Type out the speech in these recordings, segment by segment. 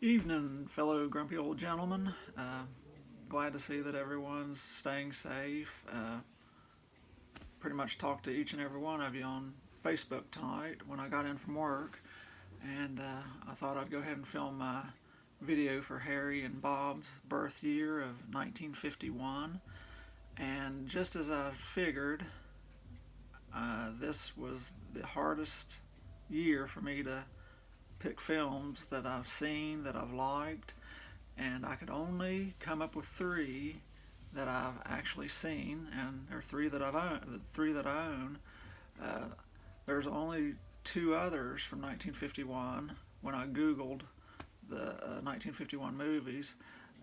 Evening, fellow grumpy old gentlemen. Glad to see that everyone's staying safe. Pretty much talked to each and every one of you on Facebook tonight when I got in from work, and I thought I'd go ahead and film my video for Harry and Bob's birth year of 1951. And just as I figured, this was the hardest year for me to pick films that I've seen, that I've liked, and I could only come up with three that I've actually seen, and there are three that I own. Uh, there's only two others from 1951 when I Googled the 1951 movies.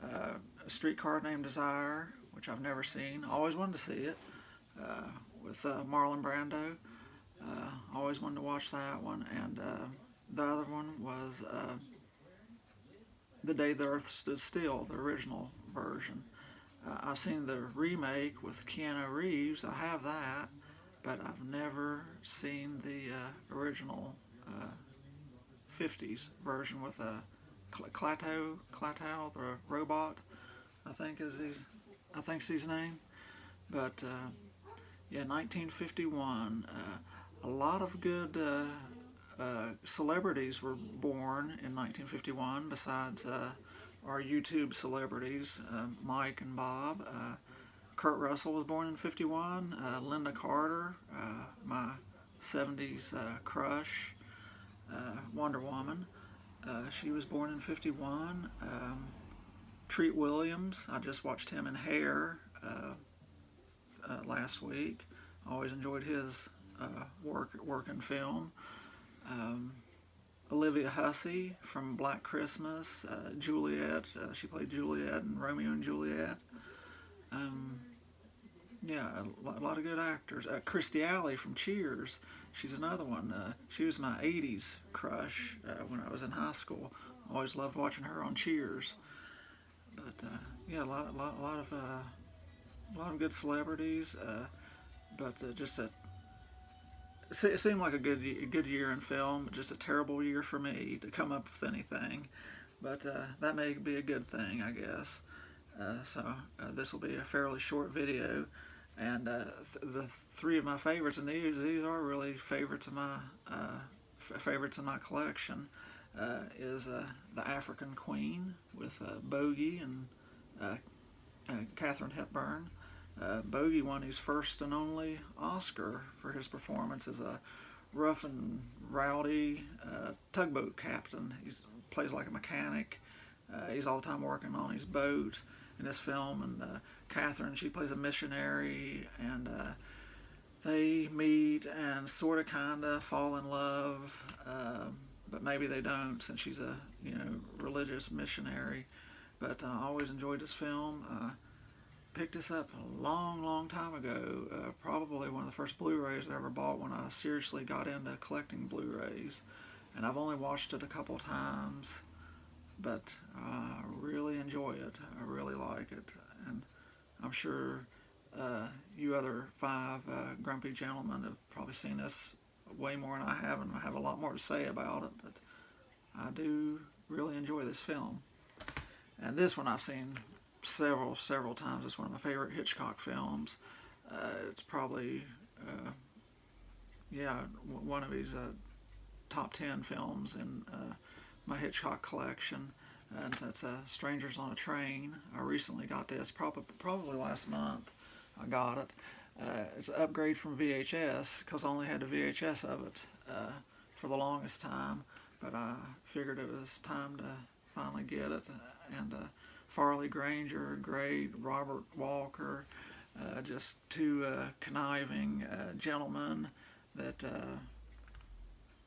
A Streetcar Named Desire, which I've never seen, always wanted to see it, with Marlon Brando. Always wanted to watch that one, and the other one was The Day the Earth Stood Still, the original version. I've seen the remake with Keanu Reeves. I have that, but I've never seen the original 50s version with Klaatu, the robot. I think's his name. But yeah, 1951. A lot of good celebrities were born in 1951 besides our YouTube celebrities, Mike and Bob. Kurt Russell was born in 51. Linda Carter, my 70s crush, Wonder Woman. She was born in 51. Treat Williams, I just watched him in Hair last week. Always enjoyed his work in film. Olivia Hussey from Black Christmas, Juliet, she played Juliet in Romeo and Juliet. Yeah, a lot of good actors. Kirstie Alley from Cheers, she's another one. She was my 80s crush when I was in high school. Always loved watching her on Cheers. But yeah, a lot of good celebrities. But just it seemed like a good year in film. Just a terrible year for me to come up with anything. But that may be a good thing, I guess. So this will be a fairly short video, and the three of my favorites, and these are really favorites of my favorites in my collection. Is The African Queen with Bogey and Katharine Hepburn. Bogey won his first and only Oscar for his performance as a rough and rowdy tugboat captain. He plays like a mechanic. He's all the time working on his boat in this film. And Katharine, she plays a missionary, and they meet and sort of kind of fall in love, but maybe they don't, since she's a religious missionary. But I always enjoyed this film. Picked this up a long time ago, probably one of the first Blu-rays I ever bought when I seriously got into collecting Blu-rays, and I've only watched it a couple times, but I really enjoy it. I really like it, and I'm sure you other five grumpy gentlemen have probably seen this way more than I have, and I have a lot more to say about it, but I do really enjoy this film. And this one I've seen several times. It's one of my favorite Hitchcock films. It's probably one of his top 10 films in my Hitchcock collection, and that's Strangers on a Train. I recently got this, probably last month I got it. It's an upgrade from VHS, because I only had a VHS of it for the longest time, but I figured it was time to finally get it. And Farley Granger, great. Robert Walker, just two conniving gentlemen that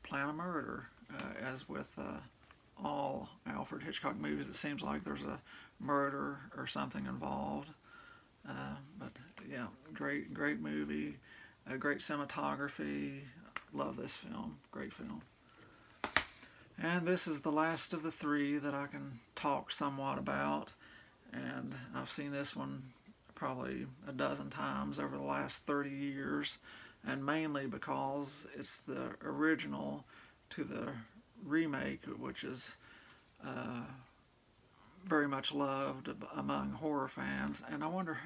plan a murder. As with all Alfred Hitchcock movies, it seems like there's a murder or something involved. But yeah, great movie, great cinematography. Love this film. Great film. And this is the last of the three that I can talk somewhat about. And I've seen this one probably a dozen times over the last 30 years. And mainly because it's the original to the remake, which is very much loved among horror fans. And I wonder,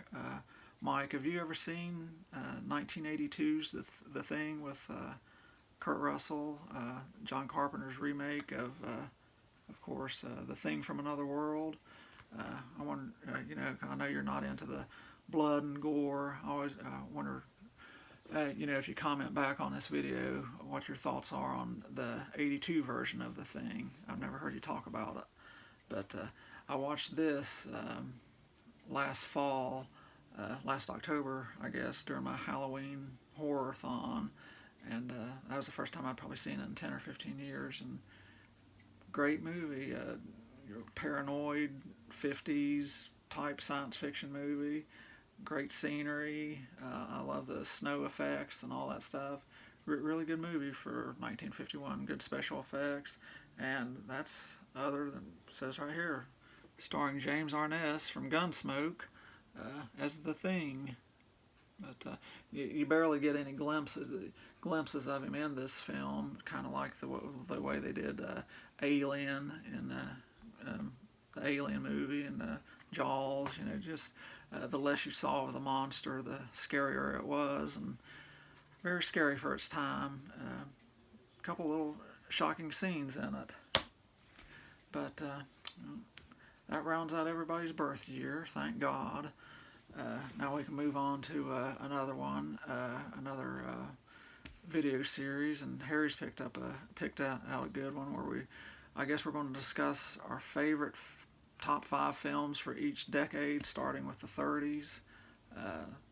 Mike, have you ever seen 1982's The Thing with Kurt Russell, John Carpenter's remake of course, The Thing from Another World? I wonder, I know you're not into the blood and gore. I always wonder, if you comment back on this video, what your thoughts are on the 82 version of The Thing. I've never heard you talk about it. But I watched this last fall, last October, I guess, during my Halloween horror-thon. And that was the first time I'd probably seen it in 10 or 15 years. And great movie. Paranoid 50s type science fiction movie. Great scenery. I love the snow effects and all that stuff. Really good movie for 1951. Good special effects. And that's says right here, starring James Arness from Gunsmoke as the Thing. But you barely get any glimpses of him in this film, kind of like the way they did Alien in the Alien movie and Jaws. Just the less you saw of the monster, the scarier it was, and very scary for its time. A couple little shocking scenes in it. But that rounds out everybody's birth year, thank God. Now we can move on to another one, another video series, and Harry's picked out a good one where I guess we're going to discuss our favorite top 5 films for each decade, starting with the 30s.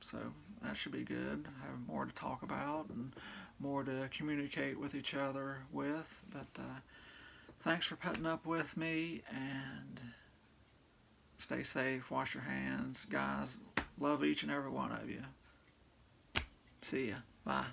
So that should be good. Have more to talk about and more to communicate with each other with. But thanks for putting up with me, and stay safe, wash your hands. Guys, love each and every one of you. See ya. Bye.